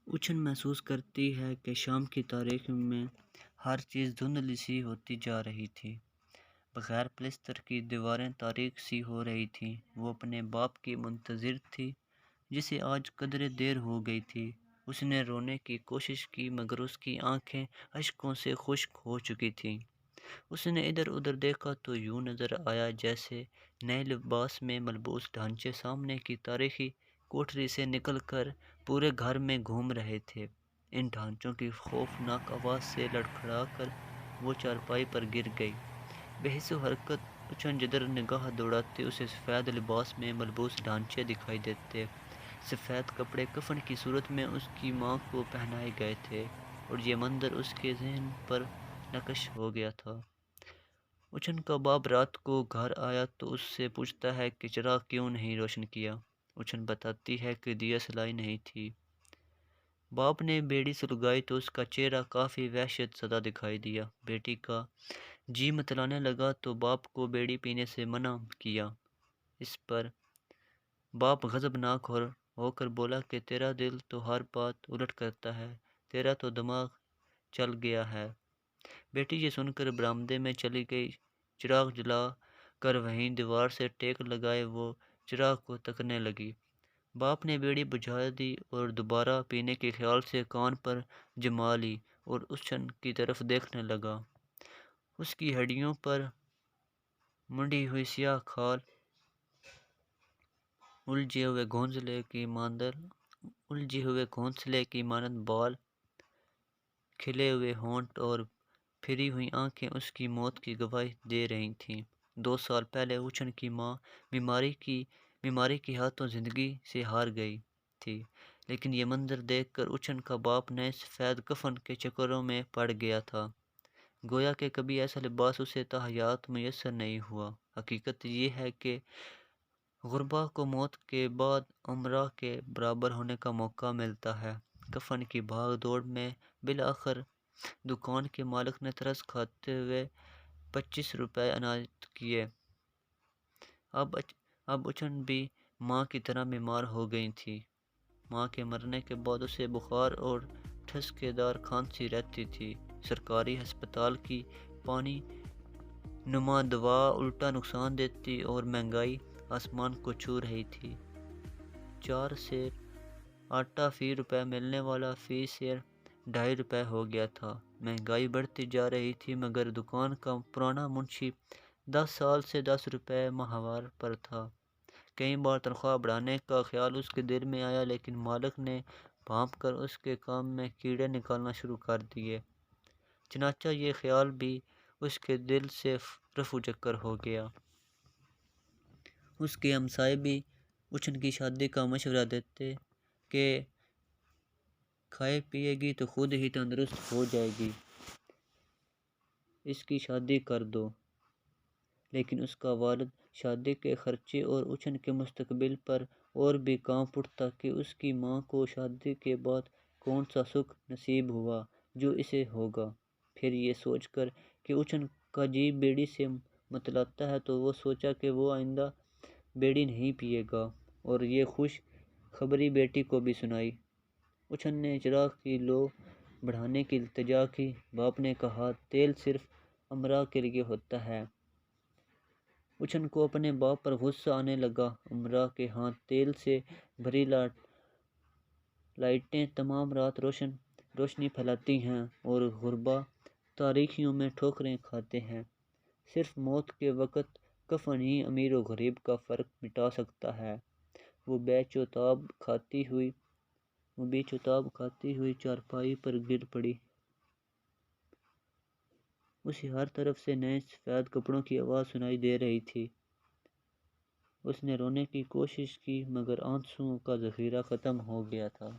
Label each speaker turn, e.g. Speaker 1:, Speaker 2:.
Speaker 1: اچھن محسوس کرتی ہے کہ شام کی تاریکی میں ہر چیز دھندلی سی ہوتی جا رہی تھی۔ بغیر پلستر کی دیواریں تاریک سی ہو رہی تھیں۔ وہ اپنے باپ کی منتظر تھی جسے آج قدرے دیر ہو گئی تھی۔ اس نے رونے کی کوشش کی مگر اس کی آنکھیں اشکوں سے خشک ہو چکی تھیں۔ اس نے ادھر ادھر دیکھا تو یوں نظر آیا جیسے نئے لباس میں ملبوس ڈھانچے سامنے کی تاریخی کوٹری سے نکل کر پورے گھر میں گھوم رہے تھے۔ ان ڈھانچوں کی خوفناک آواز سے لڑکھڑا کر وہ چارپائی پر گر گئی۔ بے حس و حرکت اچھن جدھر نگاہ دوڑاتی اسے سفید لباس میں ملبوس ڈھانچے دکھائی دیتے۔ سفید کپڑے کفن کی صورت میں اس کی ماں کو پہنائے گئے تھے اور یہ منظر اس کے ذہن پر نقش ہو گیا تھا۔ اچھن کا باپ رات کو گھر آیا تو اس سے پوچھتا ہے کہ چراغ کیوں نہیں روشن کیا۔ اچھن بتاتی ہے کہ دیا سلائی نہیں تھی۔ باپ نے بیڑی سلگائی تو اس کا چہرہ کافی وحشت زدہ دکھائی دیا۔ بیٹی کا جی متلانے لگا تو باپ کو بیڑی پینے سے منع کیا۔ اس پر باپ غضبناک ہو کر بولا کہ تیرا دل تو ہر بات الٹ کرتا ہے، تیرا تو دماغ چل گیا ہے۔ بیٹی یہ سن کر برآمدے میں چلی گئی۔ چراغ جلا کر وہیں دیوار سے ٹیک لگائے وہ چراغ کو تکنے لگی۔ باپ نے بیڑی بجھا دی اور دوبارہ پینے کے خیال سے کان پر جما لی اور اچھن کی طرف دیکھنے لگا۔ اس کی ہڈیوں پر منڈی ہوئی سیاہ کھال، الجھے ہوئے کی مانند بال، کھلے ہوئے ہونٹ اور پھری ہوئی آنکھیں اس کی موت کی گواہی دے رہی تھیں۔ 2 سال پہلے اچھن کی ماں بیماری کے ہاتھوں زندگی سے ہار گئی تھی، لیکن یہ منظر دیکھ کر اچھن کا باپ نئے سفید کفن کے چکروں میں پڑ گیا تھا، گویا کہ کبھی ایسا لباس اسے تا حیات میسر نہیں ہوا۔ حقیقت یہ ہے کہ غربا کو موت کے بعد امراء کے برابر ہونے کا موقع ملتا ہے۔ کفن کی بھاگ دوڑ میں بالآخر دکان کے مالک نے ترس کھاتے ہوئے 25 روپے عنایت کیے۔ اب اچھن بھی ماں کی طرح بیمار ہو گئی تھی۔ ماں کے مرنے کے بعد اسے بخار اور ٹھسکے دار کھانسی رہتی تھی۔ سرکاری ہسپتال کی پانی نما دوا الٹا نقصان دیتی اور مہنگائی آسمان کو چھو رہی تھی۔ 4 سیر آٹا فی روپے ملنے والا فی سیر 2.5 روپے ہو گیا تھا۔ مہنگائی بڑھتی جا رہی تھی مگر دکان کا پرانا منشی 10 سال سے 10 روپے ماہوار پر تھا۔ کئی بار تنخواہ بڑھانے کا خیال اس کے دل میں آیا لیکن مالک نے بھانپ کر اس کے کام میں کیڑے نکالنا شروع کر دیے، چنانچہ یہ خیال بھی اس کے دل سے رفو چکر ہو گیا۔ اس کے ہمسائے بھی اچھن کی شادی کا مشورہ دیتے کہ کھائے پیے گی تو خود ہی تندرست ہو جائے گی، اس کی شادی کر دو۔ لیکن اس کا والد شادی کے خرچے اور اچھن کے مستقبل پر اور بھی کانپ اٹھتا کہ اس کی ماں کو شادی کے بعد کون سا سکھ نصیب ہوا جو اسے ہوگا۔ پھر یہ سوچ کر کہ اچھن کا جی بیڑی سے متلاتا ہے تو وہ سوچا کہ وہ آئندہ بیڑی نہیں پیے گا اور یہ خوش خبری بیٹی کو بھی سنائی۔ اچھن نے چراغ کی لو بڑھانے کی التجا کی۔ باپ نے کہا تیل صرف امراء کے لیے ہوتا ہے۔ اچھن کو اپنے باپ پر غصہ آنے لگا۔ امراء کے ہاں تیل سے بھری لائٹیں تمام رات روشنی پھیلاتی ہیں اور غربا تاریکیوں میں ٹھوکریں کھاتے ہیں۔ صرف موت کے وقت کفن ہی امیر و غریب کا فرق مٹا سکتا ہے۔ وہ بے چوتاب کھاتی ہوئی چارپائی پر گر پڑی۔ اسے ہر طرف سے نئے سفید کپڑوں کی آواز سنائی دے رہی تھی۔ اس نے رونے کی کوشش کی مگر آنسوؤں کا ذخیرہ ختم ہو گیا تھا۔